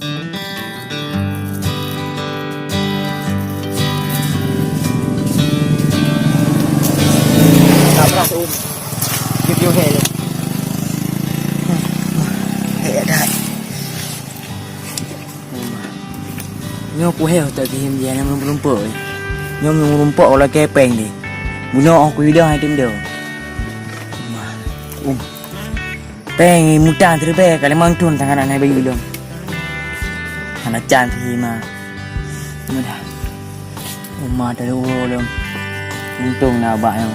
tak pernah give you hair dah nyo aku hair tak dihim dia nak melumpuk nyo melumpuk olah kepeng ni bunuh aku dah hadim dia peng mudah terbaik kalau mang tun tangan anak bayi belum anak cantik mah mudah rumah dah belum untung nak abang yang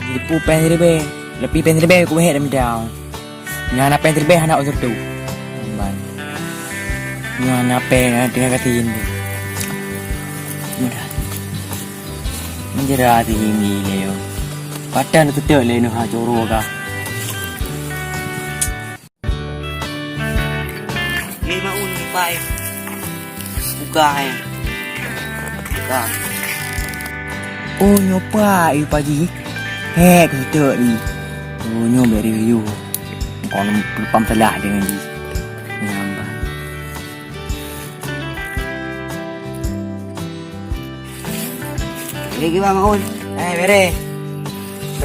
jadi pu pen terbaik lebih pen terbaik aku behek dah midau yang anak pen terbaik anak ukur tu amban yang anak pen dengan katin tu mudah menjerat ini leo padan tu tek le no ha joro ka lima uni pai buka ya buka oh nyopa i pagi hek tu ni oh nyo beri you kon pam telah dengan di nyamba lagi bang on bere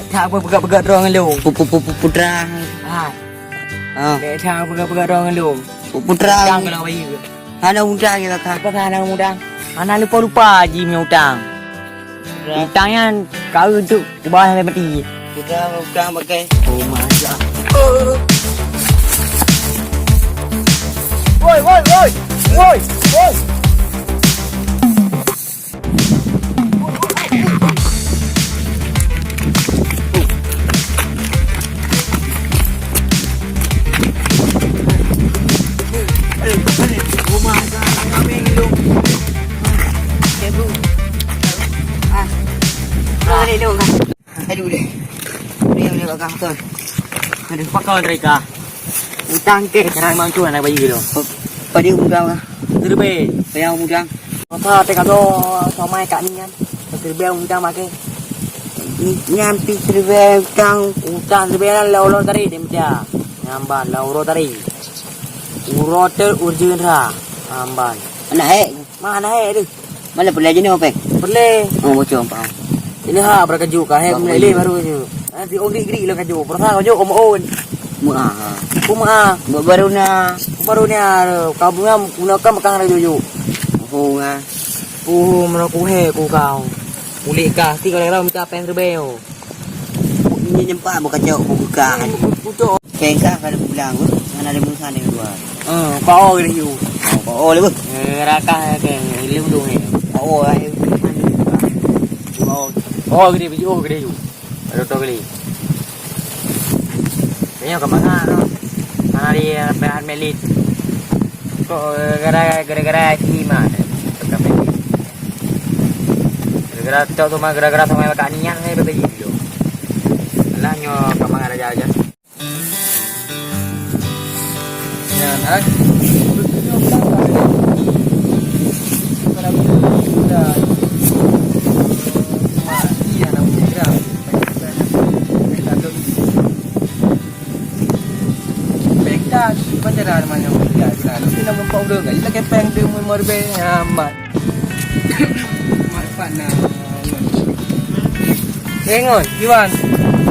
tak apa pegat-pegat dorang lu putra Để sao pegang orang lu. Putra Utang kalau bayi. Hana utang kita kan. Apa hana utang? Hana lupa ji punya utang. Utangnya kau untuk ubah sampai mati. Putra utang pakai. Oh masa. Woi woi woi. Woi woi. Aduh deh. Dia bakal betul. Aduh pakau mereka. Utang ke cara memang tu anak bayi tu. Pada udang lah. Terbe. Bayar udang. Apa teka tu somai kat ni kan. Terbe utang makan. Nyampi serba utang terbe laulor tadi dia macam. Nyamban laulor tadi. Uroter urjun ra. Amban. Anak hek. Mana hek tu? Mana boleh jenis apa? Boleh. Oh bocor faham. Ini ha berkaju kah hek mulai baru je. Nanti ogri-gri lah kaju. Perasa kaju om. Muah. Kuma Baru na. baru ni kau bunga gunakan makan lagi dulu. Oh nga. Mana ku he ku kau. Ulik kah ti kalau minta pen terbeo. Ini nyempak bukan jauh buka. Pucuk. Kengkah kada pulang. Mana ada musa ni dua. Kau ni you. Oh le. Rakah ke liu dong he. Oh ai. Oh gede biji oh gede you. Ada tu gede. Ini ke mana no? Mana dia bahan melit. Kok gara-gara sini mah. Tukar melit. Gara-gara tu mah gara-gara sama makan nian he biji dulu. Lah nyo ke mana aja. Ya, nak. Pacaran mana ya kan kita memang udah enggak kita kepeng tu merbe amat mat na Engon Iwan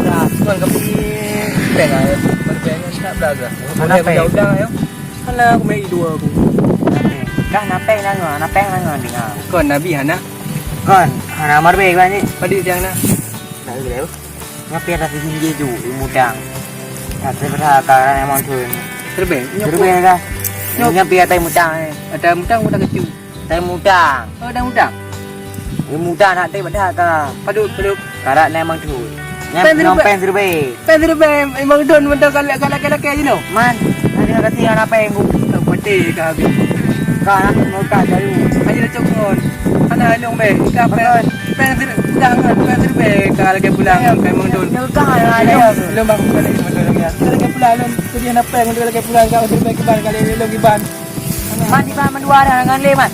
dah tuan ke pergi peng ah merbe tak belaga mana peng udah ayo mana aku mai dua aku dah napeng nang dengar kon nabi hana kon hana merbe kan ni padi yang na dah gede ngapi ada tinggi ju mudang ya saya kata emang tu Terbe dah. Nyonya biar tai mudang. Ada mudang kecil. Tai mudang. Oh, ada mudang. Ini mudang nak tai badak ka. Paduk. Karat memang tu. Nyam pen terbe. Pen terbe memang don benda kalau je no. Man. Ada kasi anak pen gua putih ka habis. Ka nak mau ka jayu. Aja cokon. Ana long be. Ka pen terbe kalau ke pulang memang don. Ka ada. Lembang kali lagi pulang tu dia nak peng dia lagi pulang kau terbaik ban kali lagi ban. Man di ban dua dengan leman.